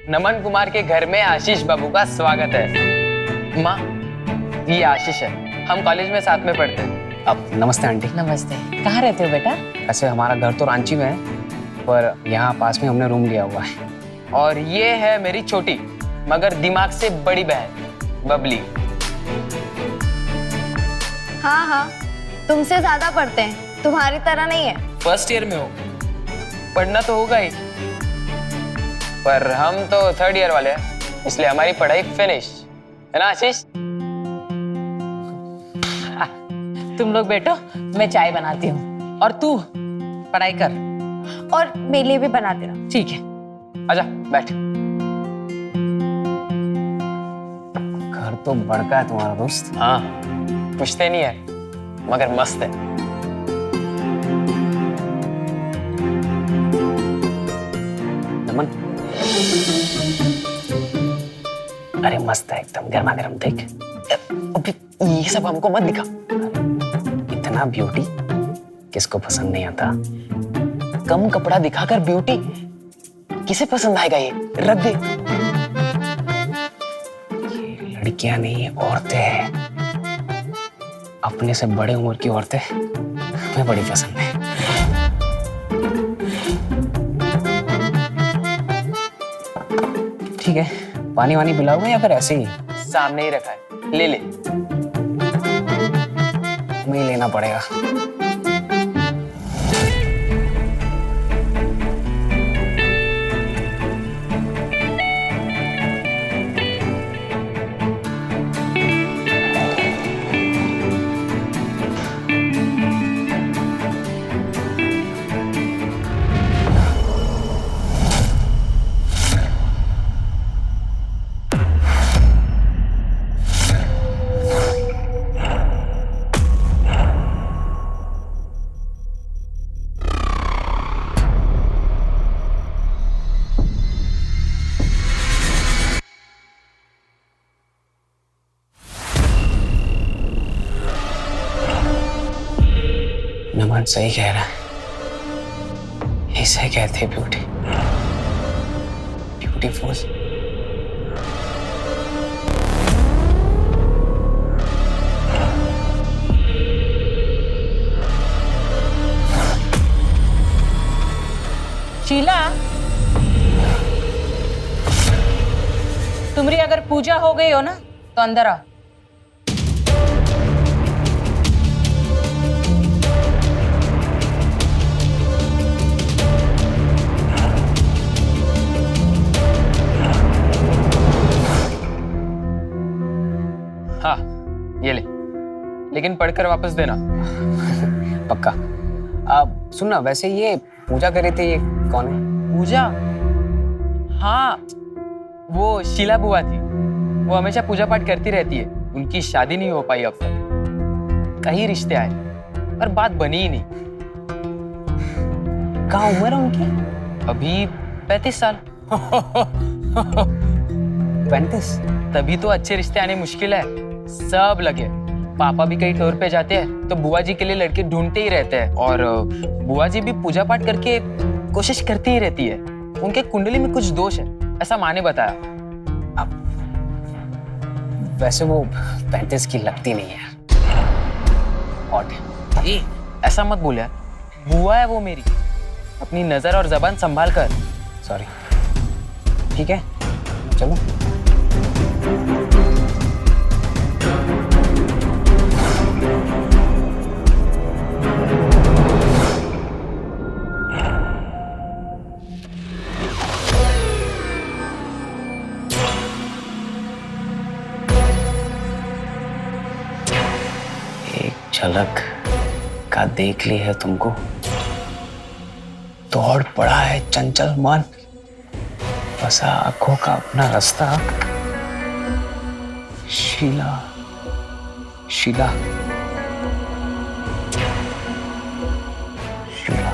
नमन कुमार के घर में आशीष बाबू का स्वागत है। माँ, ये आशीष है, हम कॉलेज में साथ में पढ़ते हैं। अब नमस्ते आंटी। नमस्ते। कहाँ रहते हो बेटा? ऐसे हमारा घर तो रांची में है, पर यहाँ पास में हमने रूम लिया हुआ है। और ये है मेरी छोटी मगर दिमाग से बड़ी बहन बबली। हाँ हाँ, तुमसे ज्यादा पढ़ते हैं, तुम्हारी तरह नहीं है। फर्स्ट ईयर में हो, पढ़ना तो होगा ही, पर हम तो थर्ड ईयर वाले हैं, इसलिए हमारी पढ़ाई फिनिश है ना आशीष? तुम लोग बैठो, मैं चाय बनाती हूँ और तू पढ़ाई कर। और मेरे लिए भी बना देना। ठीक है। आजा बैठ। घर तो बड़का है तुम्हारा दोस्त। हाँ, पूछते नहीं है मगर मस्त है। नमन, अरे मस्त है एकदम, गर्मा गर्म। देख अभी ये सब हमको मत दिखा। इतना ब्यूटी किसको पसंद नहीं आता। कम कपड़ा दिखाकर ब्यूटी किसे पसंद आएगा? ये रख दे। ये लड़कियां नहीं, औरतें हैं। अपने से बड़े उम्र की औरतें हमें बड़ी पसंद है। ठीक है, पानी वानी पिलाओगे या फिर ऐसे ही? सामने ही रखा है, ले ले। हमें ही लेना पड़ेगा। नमन सही कह रहा है, इसे कहते हैं ब्यूटी, ब्यूटीफुल। शीला, तुम्हारी अगर पूजा हो गई हो ना तो अंदर आओ। हाँ, ये ले, लेकिन पढ़कर वापस देना। पक्का। आप सुनना, वैसे ये पूजा कर रहे थे, ये कौन है? पूजा? हाँ, वो शीला बुआ थी। वो हमेशा पूजा पाठ करती रहती है। उनकी शादी नहीं हो पाई अब तक। कई रिश्ते आए पर बात बनी ही नहीं। कहाँ उम्र है उनकी? अभी 35 साल। 35? तभी तो अच्छे रिश्ते आने मुश्किल है। सब लगे। पापा भी कई टूर पे जाते हैं तो बुआ जी के लिए लड़के ढूंढते ही रहते हैं। और बुआ जी भी पूजा पाठ करके कोशिश करती ही रहती है। उनके कुंडली में कुछ दोष है, ऐसा माँ ने बताया। अब वैसे वो 35 की लगती नहीं है। हॉट है। ए, ऐसा मत बोल यार। बुआ है वो मेरी। अपनी नजर और जबान संभाल कर। सॉरी। ठीक है, चलो। झलक का देख ली है तुमको, दौड़ पड़ा है चंचल मन, बसा आंखों का अपना रास्ता। शीला, शीला, शीला।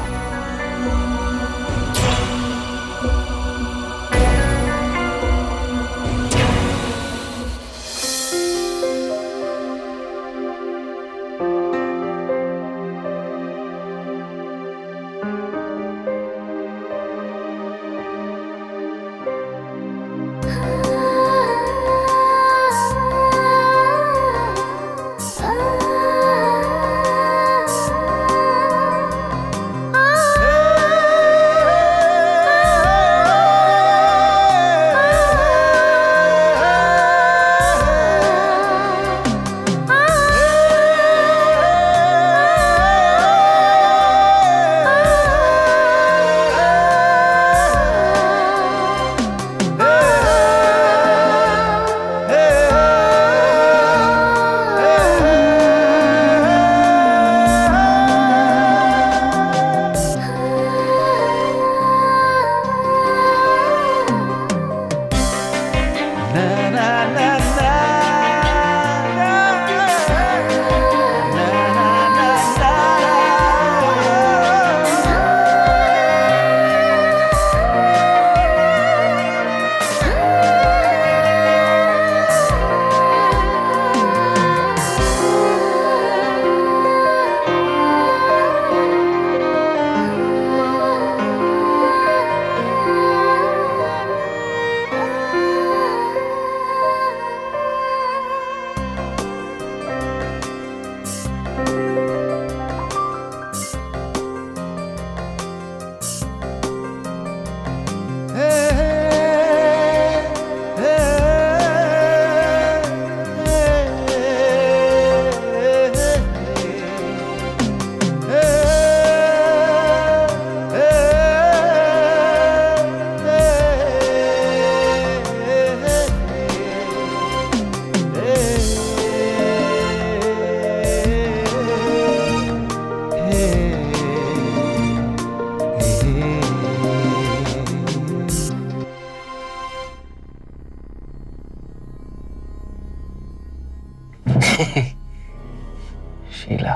शीला,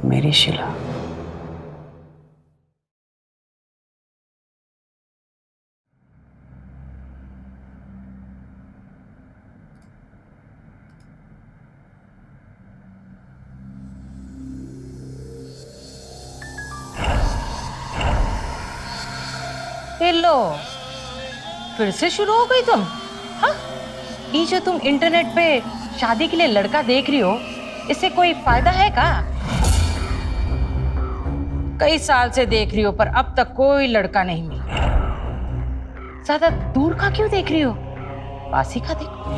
मेरी शीला। लो, फिर से शुरू हो गई तुम? हाँ, ये जो तुम इंटरनेट पे शादी के लिए लड़का देख रही हो, इससे कोई फायदा है का? कई साल से देख रही हो पर अब तक कोई लड़का नहीं मिला। ज्यादा दूर का क्यों देख रही हो? पास ही का देखो।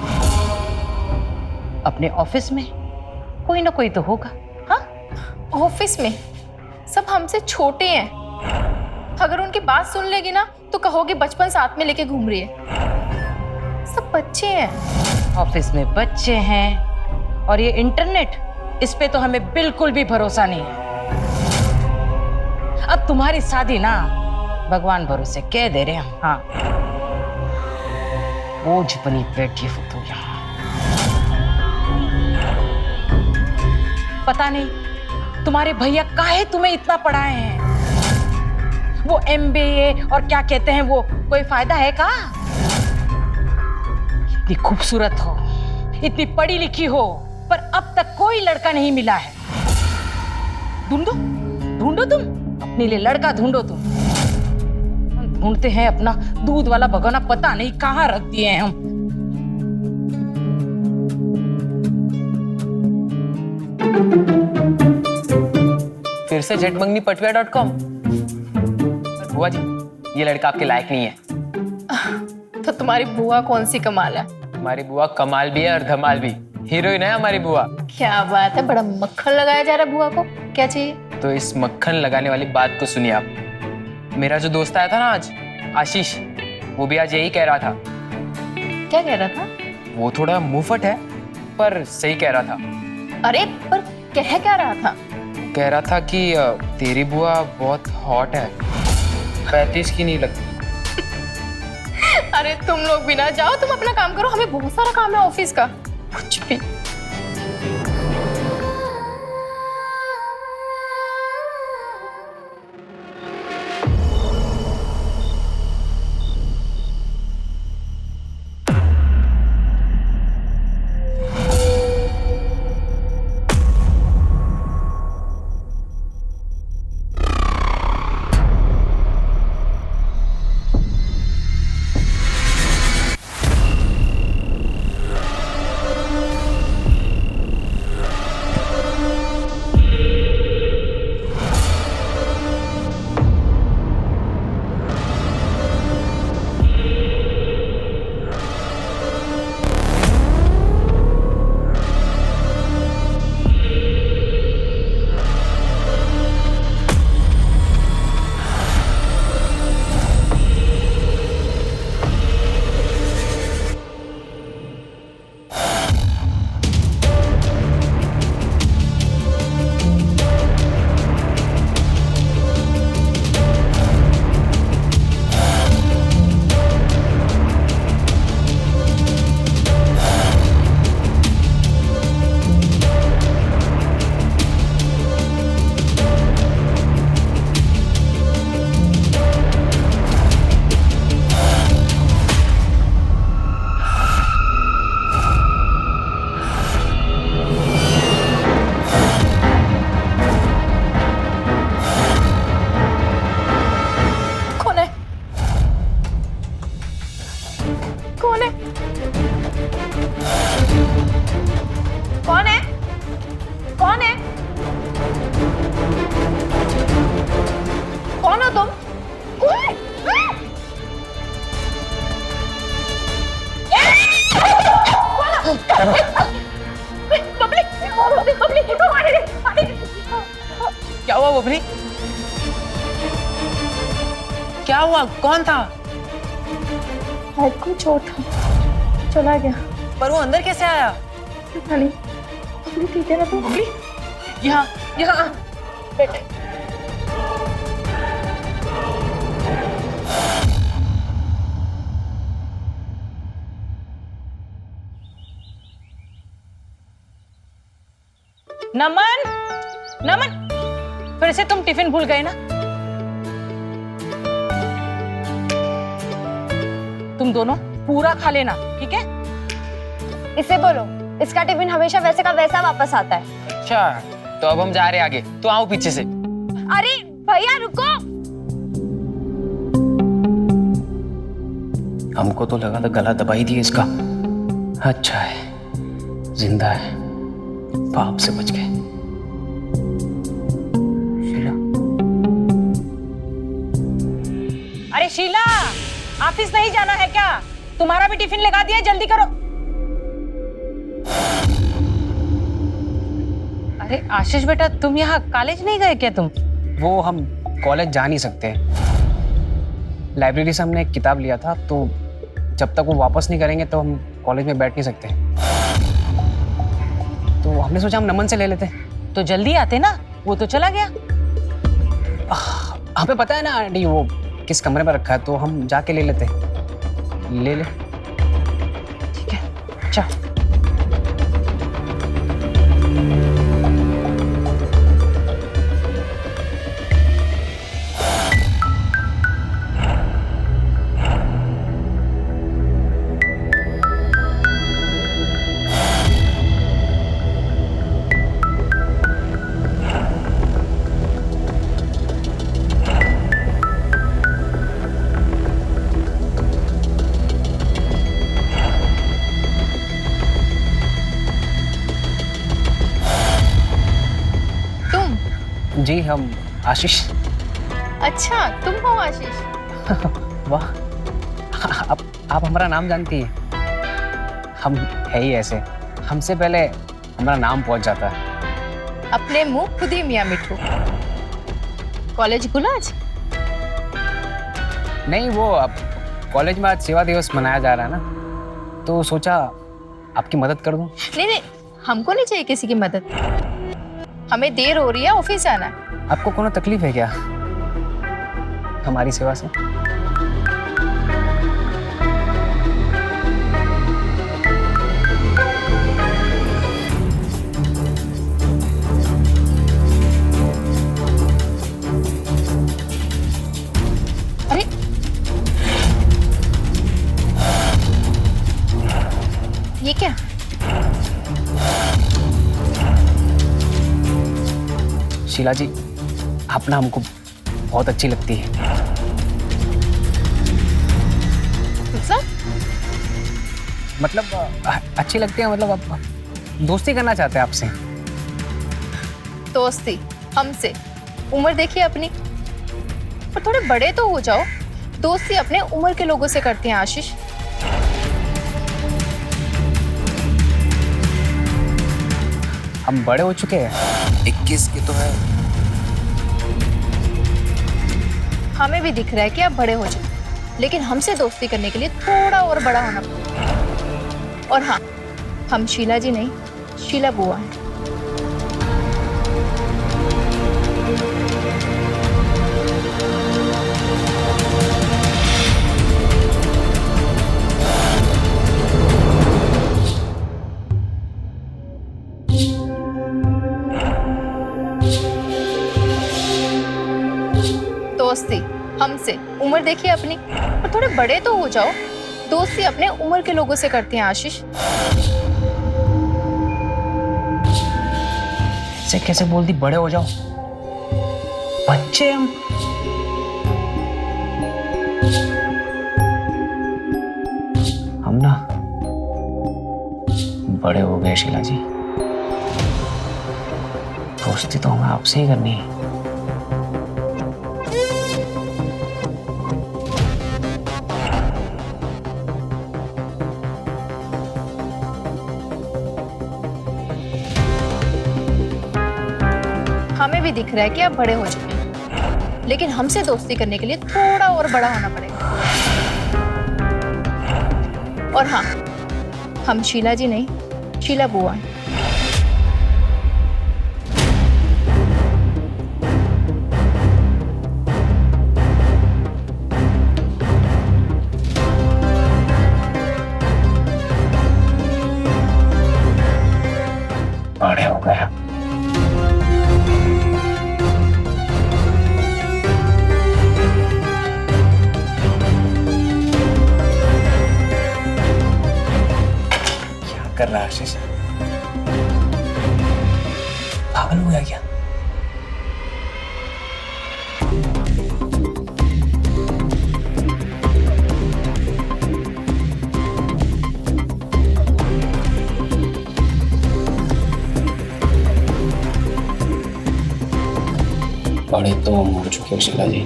अपने ऑफिस में कोई ना कोई तो होगा। हाँ, ऑफिस में सब हमसे छोटे हैं। अगर उनकी बात सुन लेगी ना तो कहोगे बचपन साथ में लेके घूम रही है। सब बच्चे हैं। ऑफिस में बच्चे हैं और ये इंटरनेट, इस पे तो हमें बिल्कुल भी भरोसा नहीं है। अब तुम्हारी शादी ना भगवान भरोसे कह दे रहे हम। हाँ, बोझ बनी बैठी हो तू यहाँ। पता नहीं तुम्हारे भैया काहे तुम्हें इतना पढ़ाए हैं। वो MBA और क्या कहते हैं वो, कोई फायदा है का? इतनी खूबसूरत हो, इतनी पढ़ी लिखी हो, पर अब तक कोई लड़का नहीं मिला है। ढूंढो ढूंढो, तुम अपने लिए लड़का ढूंढो। तुम ढूंढते हैं अपना दूध वाला भगोना, पता नहीं कहाँ रख दिए हैं हम। फिर से jetmangni.patwa.com। बुआ जी, ये लड़का आपके लायक नहीं है। तो तुम्हारी बुआ कौन सी कमाल है? हमारी बुआ कमाल भी है और धमाल भी। हीरोइन है हमारी बुआ। क्या बात है, बड़ा मक्खन लगाया जा रहा है बुआ को। क्या चाहिए? तो इस मक्खन लगाने वाली बात को सुनिए आप। मेरा जो दोस्त आया था ना आज, आशीष, वो भी आज यही कह रहा था। क्या कह रहा था? वो थोड़ा मुंहफट है पर सही कह रहा था। अरे पर कह क्या रहा था? कह रहा था कि तेरी बुआ बहुत हॉट है, 35 की नहीं लगती। अरे तुम लोग भी ना जाओ, तुम अपना काम करो, हमें बहुत सारा काम है ऑफिस का। कुछ भी। क्या हुआ बबली? क्या हुआ? कौन था? हेड को चोट है, चला गया। पर वो अंदर कैसे आया? पता नहीं। बबली ठीक है ना तू? बबली यहाँ यहाँ बैठ। नमन, नमन, फिर से तुम टिफिन भूल गए ना? तुम दोनों पूरा खा लेना, ठीक है? इसे बोलो, इसका टिफिन हमेशा वैसे का वैसा वापस आता है। अच्छा, तो अब हम जा रहे हैं आगे, तो आओ पीछे से। अरे भैया रुको। हमको तो लगा था गला दबा ही दिया इसका। अच्छा है, जिंदा है, पाप से बच गए। शीला, अरे शीला, ऑफिस नहीं जाना है क्या? तुम्हारा भी टिफिन लगा दिया, जल्दी करो। अरे आशीष बेटा, तुम यहाँ कॉलेज नहीं गए क्या तुम? वो हम कॉलेज जा नहीं सकते। लाइब्रेरी से हमने एक किताब लिया था, तो जब तक वो वापस नहीं करेंगे तो हम कॉलेज में बैठ नहीं सकते। तो हमने सोचा हम नमन से ले लेते। तो जल्दी आते ना, वो तो चला गया। हमें पता है ना आंटी वो किस कमरे में रखा है, तो हम जाके ले लेते। ले ले। ठीक है, चल। जी, हम आशीष। अच्छा, तुम हो आशीष? वाह, आप हमारा नाम जानती हैं। हम है ही ऐसे, हमसे पहले हमारा नाम पहुंच जाता है। अपने मुंह खुद ही मियाँ मिठू। कॉलेज गुलाज? नहीं, वो अब कॉलेज में आज सेवा दिवस मनाया जा रहा है ना, तो सोचा आपकी मदद कर दूं। नहीं नहीं, हमको नहीं चाहिए किसी की मदद। हमें देर हो रही है, ऑफिस जाना है। आपको कोनो तकलीफ है क्या हमारी सेवा से? अरे ये क्या? शीला जी, आप ना हमको बहुत अच्छी लगती है। सर? मतलब अच्छी लगती है, मतलब आप दोस्ती करना चाहते हैं आपसे। दोस्ती हमसे? उम्र देखिए अपनी, पर थोड़े बड़े तो हो जाओ। दोस्ती अपने उम्र के लोगों से करते हैं आशीष। हम बड़े हो चुके हैं। 21 के तो है। हमें भी दिख रहा है कि आप बड़े हो चुके, लेकिन हमसे दोस्ती करने के लिए थोड़ा और बड़ा होना पड़ेगा। और हाँ, हम शीला जी नहीं, शीला बुआ हैं। दोस्ती हमसे? उम्र देखिए अपनी, और थोड़े बड़े तो हो जाओ। दोस्ती अपने उम्र के लोगों से करते हैं आशीष। ऐसे कैसे बोलती बड़े हो जाओ? बच्चे हम ना बड़े हो गए शीला जी। दोस्ती तो हमें आपसे ही करनी है। हमें भी दिख रहा है कि आप बड़े हो चुके हैं, लेकिन हमसे दोस्ती करने के लिए थोड़ा और बड़ा होना पड़ेगा। और हाँ, हम शीला जी नहीं, शीला बुआ हैं। बड़े हो गए। आशीष, पागल हो गया क्या? बड़े तो हम हो चुके हो शीला जी,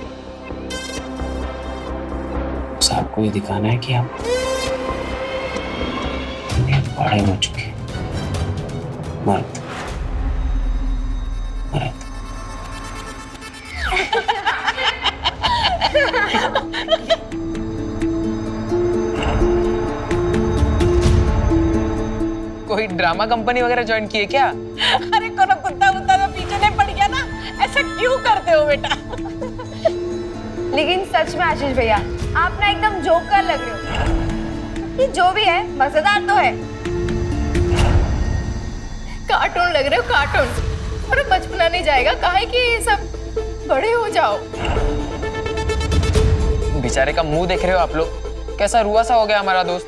बस आपको ये दिखाना है कि हम बड़े हो चुके, मर्द मर्द। कोई ड्रामा कंपनी वगैरह ज्वाइन की है क्या? अरे कोनो कुत्ता वुत्ता तो पीछे नहीं पड़ गया ना, ऐसा क्यों करते हो बेटा? लेकिन सच में आशीष भैया, आप ना एकदम जोकर लग रहे हो। ये जो भी है मजेदार तो है। कार्टून लग रहे हो, कार्टून। अरे बचपना नहीं जाएगा, काहे कि ये सब बड़े हो जाओ। बेचारे का मुंह देख रहे हो आप लोग, कैसा रुआ सा हो गया हमारा दोस्त।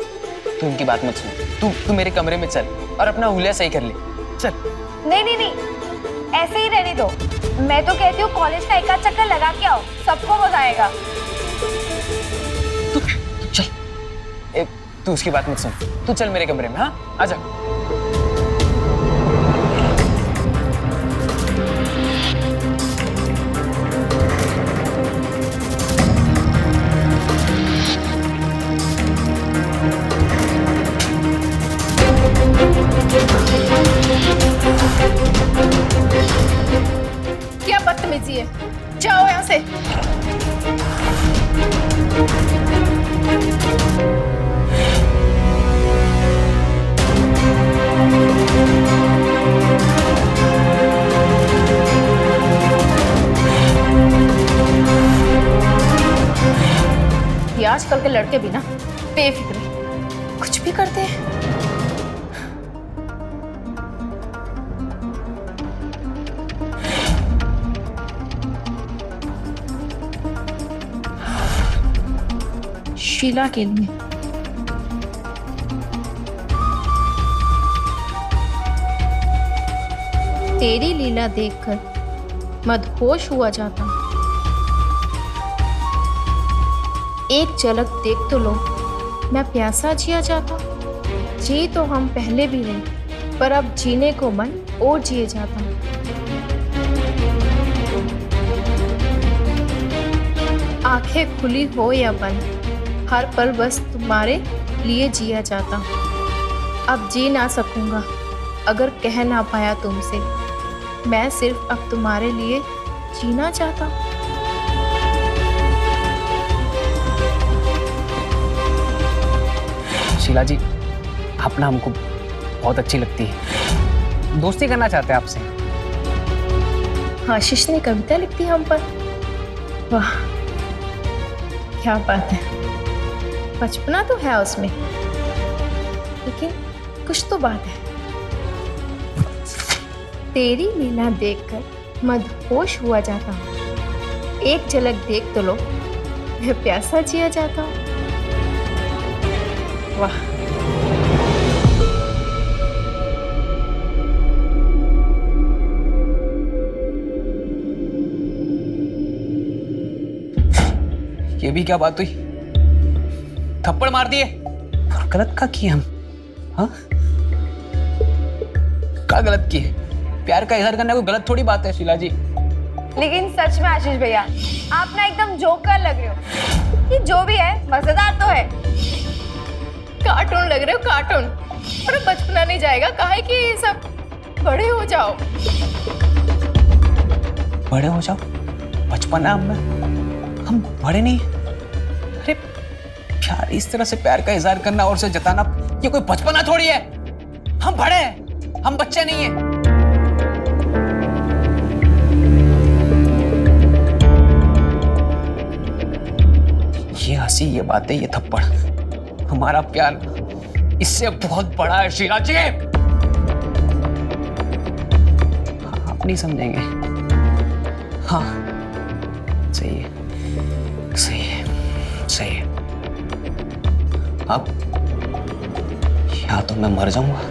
तू उनकी बात मत सुन, तू मेरे कमरे में चल और अपना हुलिया सही कर ले, चल। नहीं नहीं नहीं, ऐसे ही रहने दो। मैं तो कहती हूँ कॉलेज का एक आध चक्कर लगा के आओ, सबको मजा आएगा। तू चल, तू उसकी बात मत सुन, तू चल मेरे कमरे में। हाँ, आजा। क्या बदतमीजी है, जाओ यहाँ से। ये आजकल के लड़के भी ना बेफिक्र, कुछ भी करते हैं। शीला के लिए तेरी लीला देखकर मदहोश हुआ जाता। एक झलक देख तो लो, मैं प्यासा जिया जाता। जी तो हम पहले भी रहे, पर अब जीने को मन और जिए जाता। आंखें खुली हो या बंद, हर पल बस तुम्हारे लिए जिया जाता। अब जी ना सकूंगा अगर कह ना पाया तुमसे, मैं सिर्फ अब तुम्हारे लिए जीना चाहता। शीला जी, आप ना हमको बहुत अच्छी लगती है, दोस्ती करना चाहते हैं आपसे। आशीष ने कविता लिख दी हम पर, वाह क्या बात है। बचपना तो है उसमें, लेकिन कुछ तो बात है। तेरी लीला देखकर मदहोश हुआ जाता। एक झलक देख तो लो, मैं प्यासा जिया जाता। वाह, ये भी क्या बात हुई? थप्पड़ मार दिए और गलत का किए हम? हाँ, क्या गलत किए? प्यार का इजहार करना कोई गलत थोड़ी बात है शीला जी। लेकिन सच में आशीष भैया, आप ना एकदम जोकर लग रहे हो। ये जो भी है मजेदार तो है। कार्टून लग रहे हो, कार्टून। अरे बचपना नहीं जाएगा, काहे कि ये सब बड़े हो जाओ। बड़े हो जाओ? बचपना हम बड़े नहीं। अरे प्यार, इस तरह से प्यार का इजहार करना और उसे जताना, ये कोई बचपना थोड़ी है। हम बड़े हैं, हम बच्चे नहीं हैं। ये हंसी, ये बातें, ये थप्पड़, हमारा प्यार इससे बहुत बड़ा है शीला जी। आप नहीं समझेंगे। हाँ, सही है, सही है, सही है। अब या तो मैं मर जाऊंगा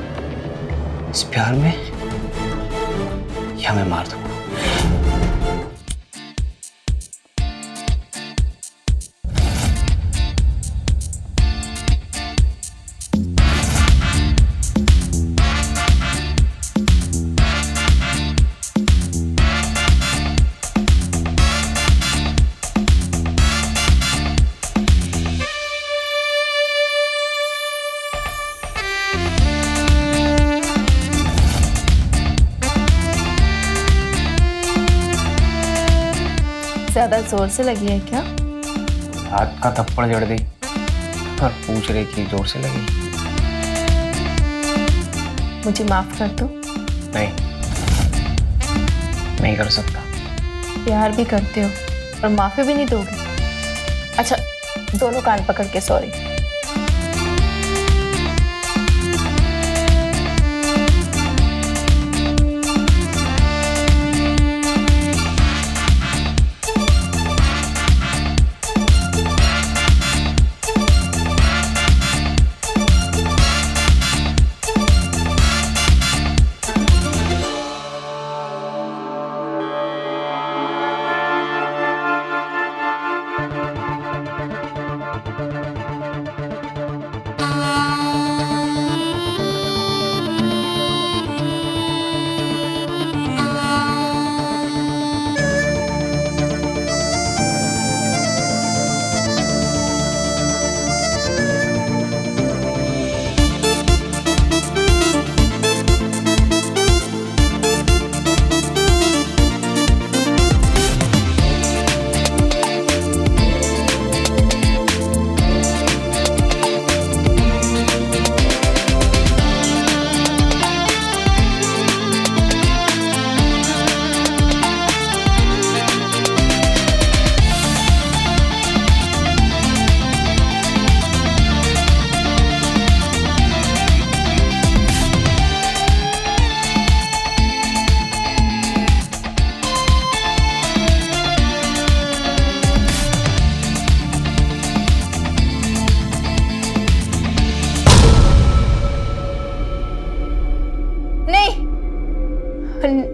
इस प्यार में या मैं मार दूंगा। ज्यादा जोर से लगी है क्या? हाथ का थप्पड़ जड़ दी और पूछ रही कि जोर से लगी। मुझे माफ कर दो। नहीं, नहीं कर सकता। प्यार भी करते हो और माफी भी नहीं दोगे? अच्छा, दोनों कान पकड़ के सॉरी।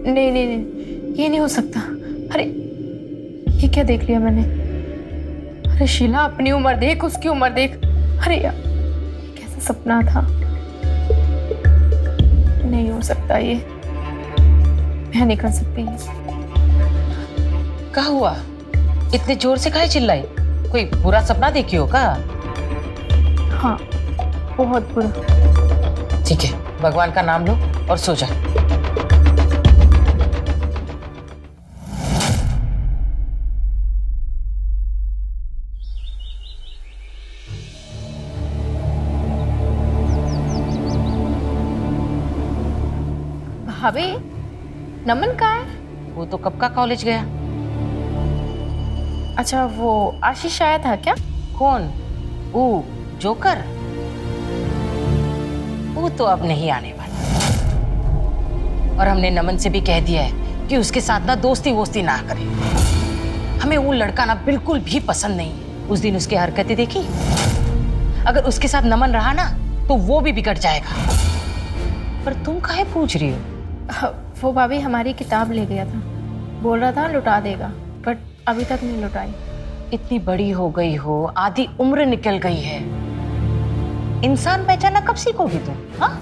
नहीं नहीं नहीं, ये नहीं हो सकता। अरे ये क्या देख लिया मैंने? अरे शीला, अपनी उम्र देख, उसकी उम्र देख। अरे यार, ये कैसा सपना था? नहीं हो सकता ये, मैं नहीं कर सकती ये। क्या हुआ? इतने जोर से काहे चिल्लाई? कोई बुरा सपना देखी हो का? हाँ, बहुत बुरा। ठीक है, भगवान का नाम लो और सो जा। भाभी, नमन कहाँ है? वो तो कब का कॉलेज गया। अच्छा, वो आशीष आया था क्या? कौन? वो जोकर? वो तो अब नहीं आने वाला। और हमने नमन से भी कह दिया है कि उसके साथ ना दोस्ती वोस्ती ना करे। हमें वो लड़का ना बिल्कुल भी पसंद नहीं है। उस दिन उसकी हरकतें देखी? अगर उसके साथ नमन रहा ना तो वो भी बिगड़ जाएगा। पर तुम काहे पूछ रही हो? वो भाभी हमारी किताब ले गया था, बोल रहा था लुटा देगा, बट अभी तक नहीं लुटाई। इतनी बड़ी हो गई हो, आधी उम्र निकल गई है, इंसान पहचाना कब सीखोगी तुम? हाँ,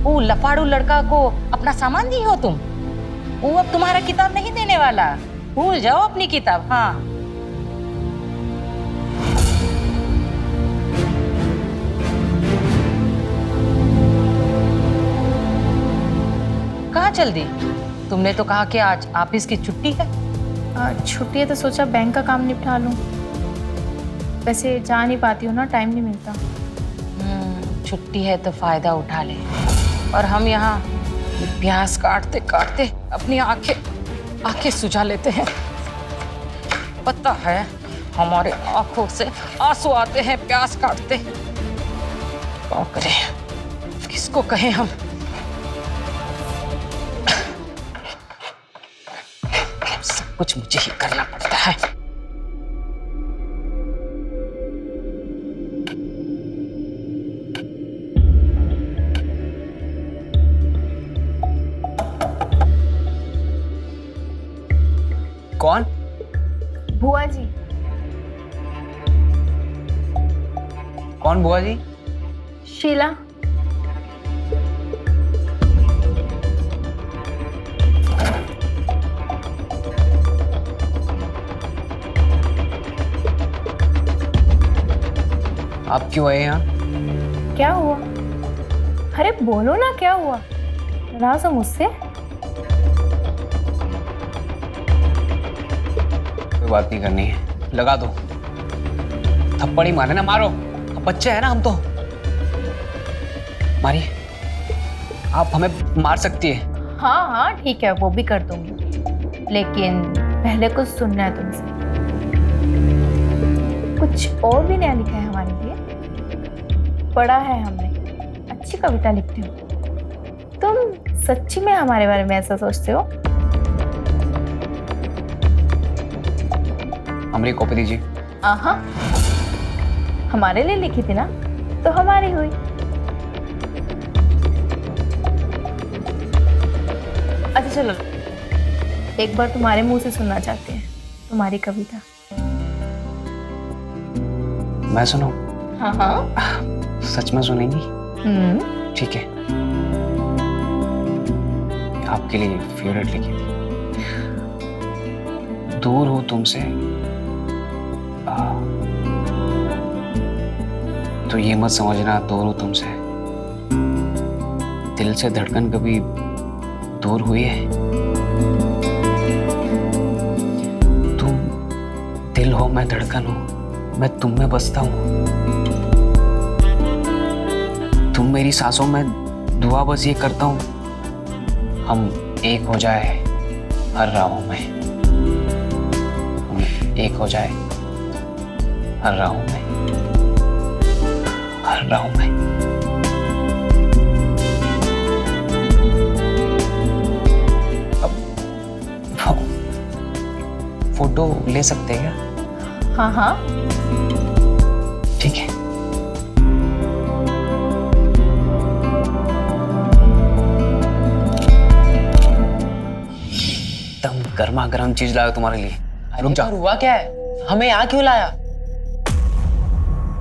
वो लफाड़ू लड़का को अपना सामान दी हो तुम। वो अब तुम्हारा किताब नहीं देने वाला। भूल जाओ अपनी किताब। हाँ, कहाँ चल दी? तुमने तो कहा कि आज ऑफिस की छुट्टी है। छुट्टी है तो सोचा बैंक का काम निपटा लूं। वैसे जा नहीं पाती हूँ ना, टाइम नहीं मिलता। छुट्टी है तो फायदा उठा ले। और हम यहाँ प्यास काटते काटते अपनी आंखें सुझा लेते हैं। पता है, हमारे आंखों से आंसू आते हैं प्यास काटते। क्या करें, किसको कहें हम? सब कुछ मुझे ही करना पड़ता है। बुआ जी। कौन बुआ जी? शीला। आप क्यों आए यहाँ? क्या हुआ? अरे बोलो ना, क्या हुआ? नाराज हो मुझसे? कोई बात नहीं करनी है, लगा दो। थप्पड़ ही मारे ना, मारो। अब बच्चे हैं ना हम तो। मारिए। आप हमें मार सकती है। हाँ हाँ ठीक है, वो भी कर दूंगी, लेकिन पहले कुछ सुनना है तुमसे। कुछ और भी नया लिखा है हमारे लिए, पढ़ा है हमने। अच्छी कविता लिखते हो तुम। सच्ची में हमारे बारे में ऐसा सोचते हो? हमारी कॉपी दीजिए। आहा, हमारे लिए लिखी थी ना, तो हमारी हुई। अच्छा चलो, एक बार तुम्हारे मुंह से सुनना चाहते हैं तुम्हारी कविता। मैं सुनाऊं? हाँ हाँ। सच में सुनेंगी? ठीक है, आपके लिए फेवरेट लिखी थी। दूर हूं तुमसे तो ये मत समझना दूर हूं तुमसे। दिल से धड़कन कभी दूर हुई है? तुम दिल हो, मैं धड़कन हूं, मैं तुम में बसता हूं। तुम मेरी सांसों में, दुआ बस ये करता हूं, हम एक हो जाए हर राहों में। हम एक हो जाए हर राहों में, हर राहों में। अब फोटो ले सकते हैं क्या? हाँ हाँ। ठीक है। एकदम गर्मा गर्म चीज लाया तुम्हारे लिए। रुक जा। हुआ क्या है? हमें यहाँ क्यों लाया?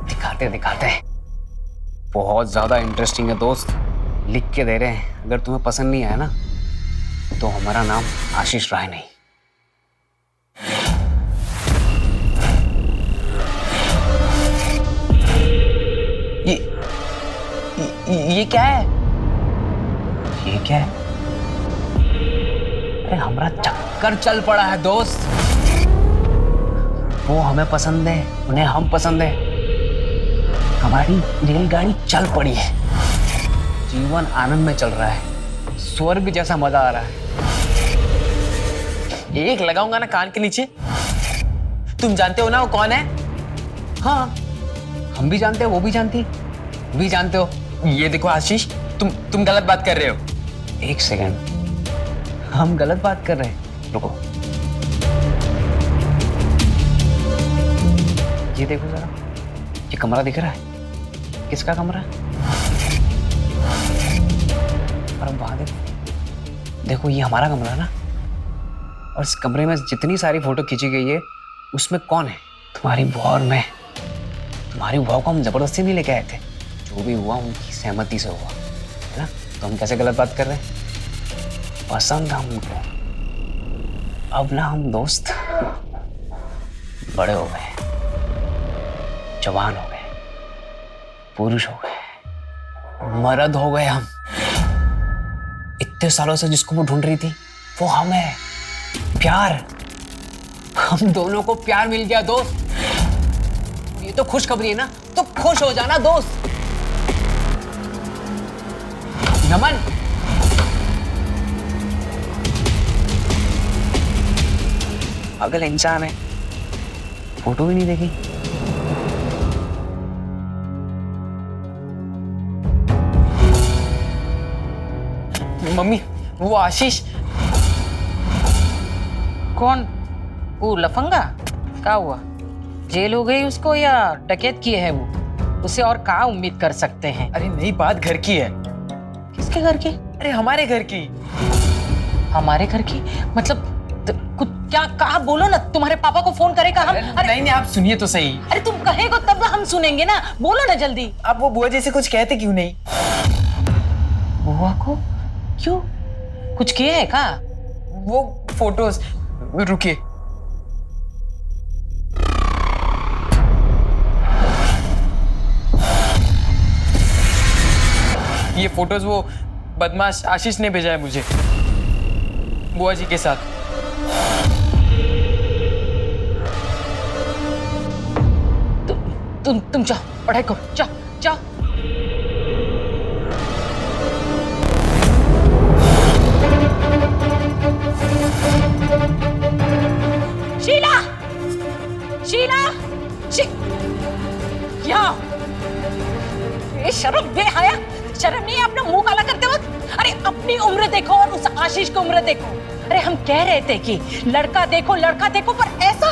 दिखाते दिखाते। बहुत ज्यादा इंटरेस्टिंग है दोस्त, लिख के दे रहे हैं। अगर तुम्हें पसंद नहीं आया ना, तो हमारा नाम आशीष राय नहीं। ये क्या है? ये क्या है? अरे हमारा चक्कर चल पड़ा है दोस्त। वो हमें पसंद है, उन्हें हम पसंद है। हमारी रेलगाड़ी चल पड़ी है। जीवन आनंद में चल रहा है, स्वर्ग जैसा मजा आ रहा है। एक लगाऊंगा ना कान के नीचे। तुम जानते हो ना वो कौन है? हाँ, हम भी जानते हैं, वो भी जानती, भी जानते हो। ये देखो आशीष, तुम गलत बात कर रहे हो। एक सेकंड, हम गलत बात कर रहे हैं? रुको, ये देखो जरा, ये कमरा दिख रहा है? किसका कमरा है? और अब वहां देखो, देखो ये हमारा कमरा है ना। और इस कमरे में जितनी सारी फोटो खींची गई है, उसमें कौन है? तुम्हारी बुआ और मैं। तुम्हारी बुआ को हम जबरदस्ती नहीं लेके आए थे, जो भी हुआ उनकी सहमति से हुआ है ना। तो हम कैसे गलत बात कर रहे हैं? पसंद है हमको। अब ना हम दोस्त बड़े हो गए, जवान हो गए, पुरुष हो गए, मर्द हो गए हम। इतने सालों से जिसको वो ढूंढ रही थी, वो हम है। प्यार, हम दोनों को प्यार मिल गया दोस्त। ये तो खुशखबरी है ना, तो खुश हो जाना दोस्त। नमन, पागल इंसान है, फोटो भी नहीं देखी। मम्मी, वो आशीष। कौन? वो लफंगा? क्या हुआ? जेल हो गई उसको या डकैत किए है वो? उसे और क्या उम्मीद कर सकते हैं? अरे नहीं, बात घर की है। किसके घर की? अरे हमारे घर की। हमारे घर की मतलब? कुछ क्या कहा बोलो ना, तुम्हारे पापा को फोन करेगा हम। अरे नहीं नहीं, आप सुनिए तो सही। अरे तुम कहेगो तब हम सुनेंगे ना, बोलो ना जल्दी। आप वो बुआ जी से कुछ कहते क्यों नहीं? बुआ को क्यों, कुछ किया है का? वो फोटोज, रुकिए। ये फोटोज वो बदमाश आशीष ने भेजा है मुझे, बुआ जी के साथ। तुम जाओ, पढ़ाई करो, जाओ जाओ। शीला, शीला, यहाँ शर्म बेहया, शर्म नहीं है अपना मुंह काला करते वक्त? अरे अपनी उम्र देखो और उस आशीष की उम्र देखो। अरे हम कह रहे थे कि लड़का देखो, पर ऐसा।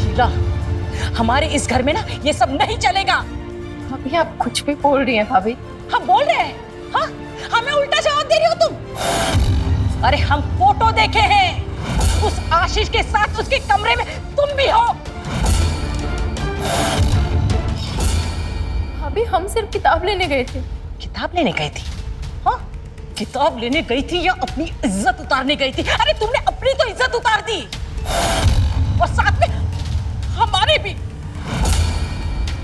शीला, हमारे इस घर में ना ये सब नहीं चलेगा। भाभी आप कुछ भी बोल रही हैं भाभी। हम बोल रहे हैं, हाँ? हमें उल्टा जवाब दे रही हो तुम। अरे हम फोटो देखे हैं उस आशीष के साथ, उसके कमरे में तुम भी हो। भाभी हम सिर्फ किताब लेने गए थे। किताब लेने गई थी? हाँ, किताब लेने गई थी या अपनी इज्जत उतारने गई थी? अरे तुमने अपनी तो इज्जत उतार दी और साथ में हमारे भी।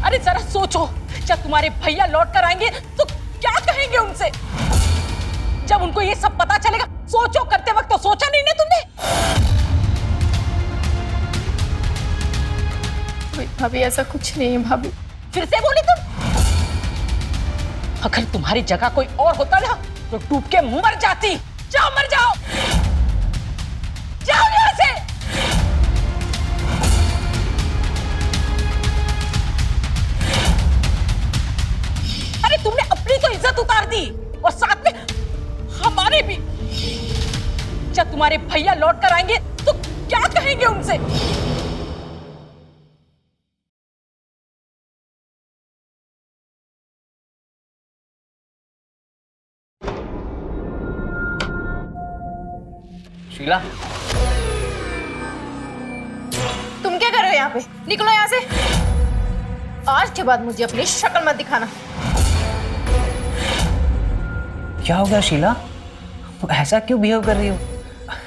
अरे जरा सोचो, जब तुम्हारे भैया लौट कर आएंगे तो क्या कहेंगे उनसे? जब उनको ये सब पता चलेगा, सोचो, करते वक्त तो सोचा नहीं ना तुमने? भाभी ऐसा कुछ नहीं है भाभी। फिर से बोली तुम? अगर तुम्हारी जगह कोई और होता ना तो डूब के मर जाती। जाओ, मर जाओ, जाओ यहां से। अरे तुमने अपनी तो इज्जत उतार दी और साथ में हमारे भी। जब तुम्हारे भैया लौट कर आएंगे तो क्या कहेंगे उनसे? शीला, तुम क्या कर रहे हो यहाँ पे? निकलो यहाँ से। आज के बाद मुझे अपनी शक्ल मत दिखाना। क्या हो गया शीला? ऐसा क्यों बिहेव कर रही हो?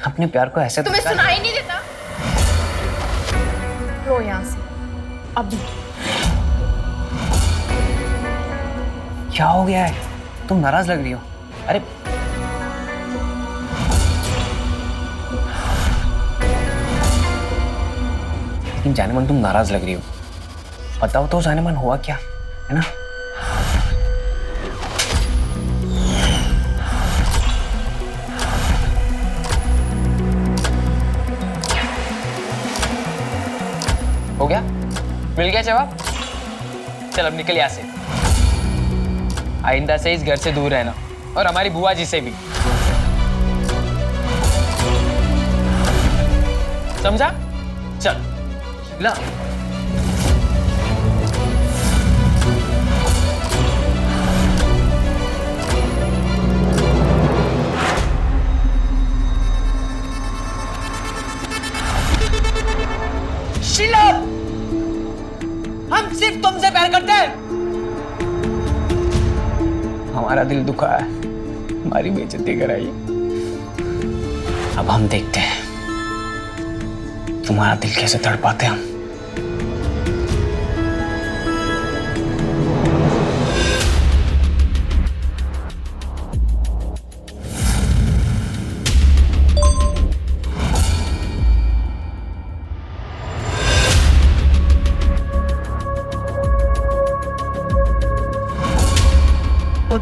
अपने प्यार को ऐसे तुम्हें सुनाई नहीं देता? लो यहाँ से अभी। क्या हो गया है? तुम नाराज लग रही हो। अरे लेकिन जानेमन तुम नाराज लग रही हो। बताओ तो जानेमन, हुआ क्या है ना? हो गया? मिल गया जवाब? चल अब निकल यहाँ से। आइंदा से इस घर से दूर रहना, और हमारी बुआ जी से भी। समझा? चल ला। शीला, हम सिर्फ तुमसे प्यार करते हैं। हमारा दिल दुखा है, हमारी बेइज्जती कराई। अब हम देखते हैं तुम्हारा दिल कैसे तड़पाते हम।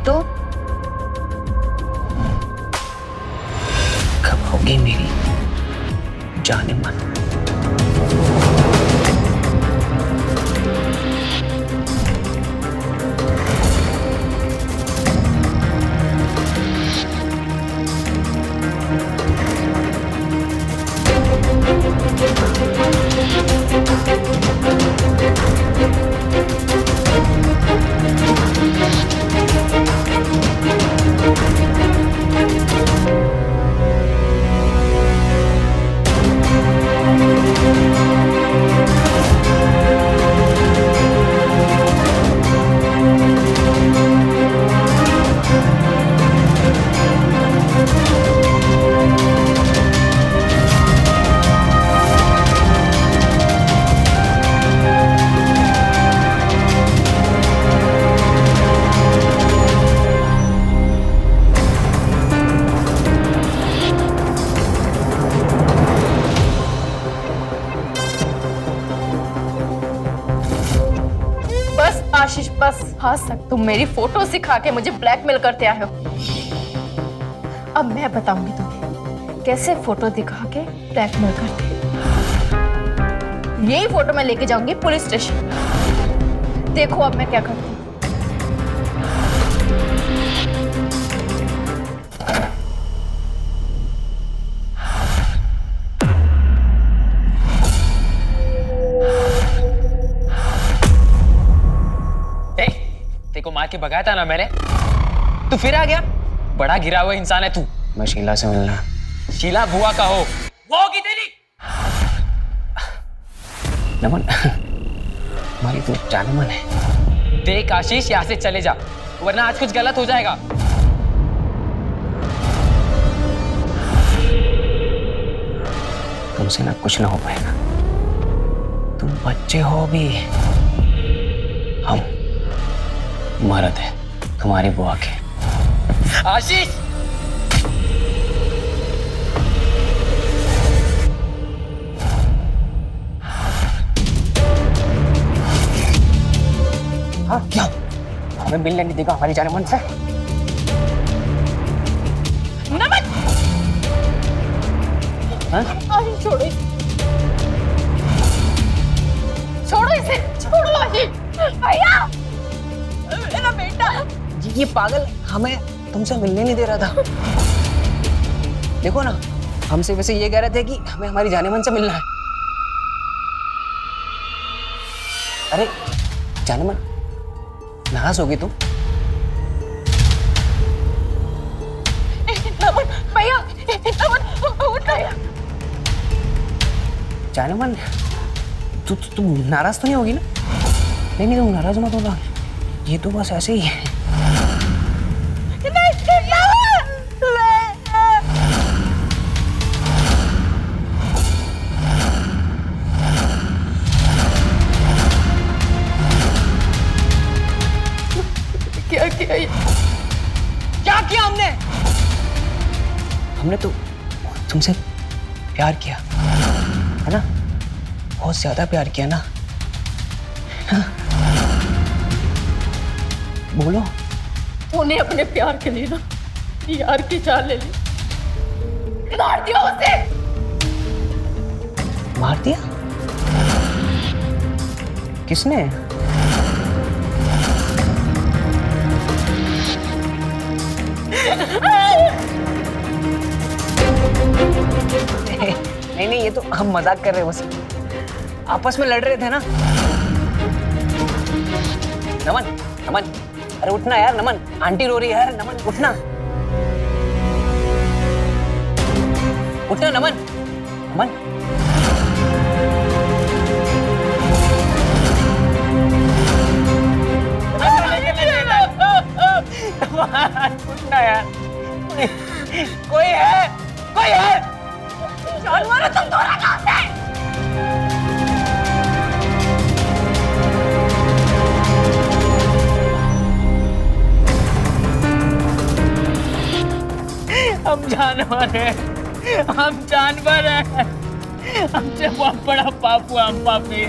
तो कब होगी मेरी जानेमन? आशीष बस, आज तक तुम मेरी फोटो सिखा के मुझे ब्लैकमेल करते आए हो। अब मैं बताऊंगी तुम्हें कैसे फोटो दिखा के ब्लैकमेल करते हैं। यही फोटो मैं लेके जाऊंगी पुलिस स्टेशन। देखो अब मैं क्या करती हूँ। तेरे को मार के भगाया था ना मैंने, तू फिर आ गया। बड़ा गिरा हुआ इंसान है तू। मैं शीला से मिलना। शीला बुआ का हो, वो होगी तेरी। नमन, हमारी तो जान मन है। देख आशीष, यहाँ से चले जा, वरना आज कुछ गलत हो जाएगा। तुमसे ना कुछ ना हो पाएगा। तुम बच्चे हो भी, हम मर्द है तुम्हारी बुआ के। आशीष, हाँ क्या हमें मिलने नहीं देगा हमारी जाने मन से? नमन, हाँ? आशीष छोड़ो इसे, छोड़ो इसे, छोड़ो आशीष। भैया, मेरा बेटा। ये पागल हमें तुमसे मिलने नहीं दे रहा था। देखो ना, हमसे वैसे ये कह रहे थे कि हमें हमारी जाने मन से मिलना है। अरे जाने मन, नाराज होगी तुम? नमन भैया, नमन उठ भैया। जाने मन, तुम नाराज तो नहीं होगी ना? नहीं तुम नाराज मत होना, ये तो बस ऐसे ही है। क्या किया ये? क्या किया हमने? हमने तो तुमसे प्यार किया है ना, बहुत ज्यादा प्यार किया ना। हाँ? बोलो। तूने अपने प्यार के लिए ना यार की जान ले ली। मार दिया उसे। मार दिया? किसने? नहीं ये तो हम मजाक कर रहे हैं, बस आपस में लड़ रहे थे ना। नमन, नमन, अरे उठना यार। नमन, आंटी रो रही है यार। नमन उठना, उठना नमन। नमन उठना यार। कोई है, कोई है? जानवर तुम दोनों कहाँ से? हम जानवर हैं, हम जानवर हैं। हमसे बहुत बड़ा पाप हुआ, हम पापी।